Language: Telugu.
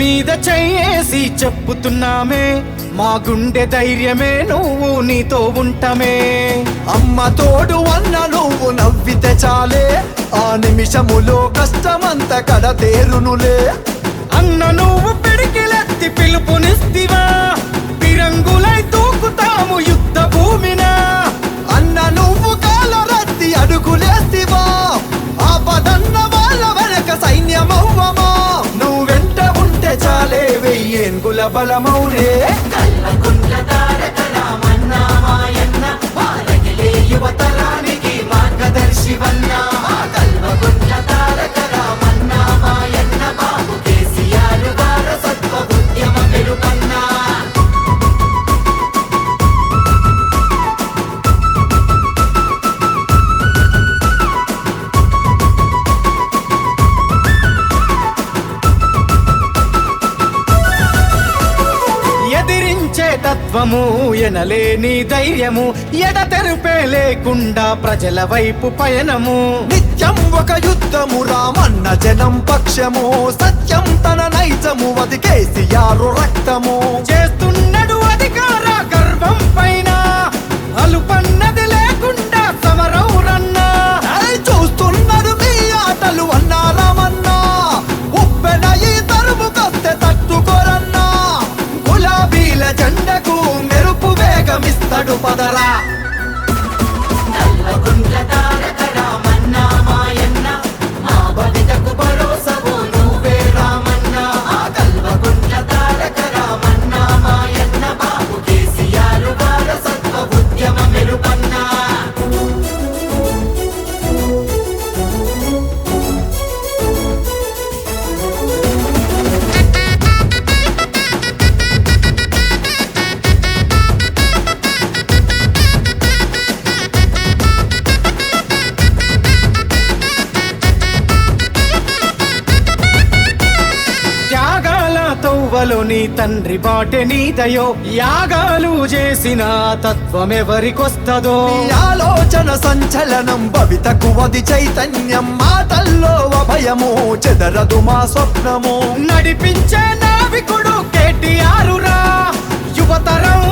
మీద చేసి చెప్పుతున్నామే, మా గుండె ధైర్యమే నువ్వు నీతో ఉంటామే. అమ్మ తోడు అన్న నువ్వు నవ్వితే చాలే, ఆ నిమిషములో కష్టమంత కడతేరునులే. అన్న నువ్వు పిడికిలెత్తి పిలుపునిస్తివా, తిరంగులై దూకుతాము యుద్ధ భూమిన. అన్న నువ్వు కాలరత్తి అడుగులేస్తివా, ఆపదన్న వాళ్ళ వెనక సైన్యమవ్వమా. నువ్వు వెంట ఉంటే చాలే వెయ్యేంగుల బలమౌలే. యువతరానికి మార్గదర్శివన్నా కల్వకుంట్ల తారక రామన్నా మాయన్న బాబు కేసీఆర్ వారసత్వ ఉద్యమ మెరుపన్నా. ఎదిరించే తత్వము, ఎనలేని ధైర్యము, ఎడతెరుపే లేకుండా ప్రజల వైపు పయనము. నిత్యం ఒక యుద్ధము, రామన్న జనం పక్షము, సత్యం తన నైజము, అది కేసీఆర్ రక్తము. చేస్తున్నాడు అధికార గర్వం పైన, అలుపన్నది లేకుండా సమరం రన్నా. చూస్తున్నాడు మీ ఆటలు అన్నా రామన్నా, ఉప్పెన ఈ తరుముకొస్తే తట్టుకోరన్నా. గులాబీల జెండకు మెరుపు వేగమిస్తాడు పదరా. నీ తండ్రి బాటె నీదయో, యాగాలు చేసిన తత్వమెవరికొస్తదో. ఆలోచన సంచలనం భవితకు వది చైతన్యం, మాటల్లో అభయము చెదరదు మా స్వప్నము. నడిపించే నావికుడు కేటీఆర్ రా, యువతరం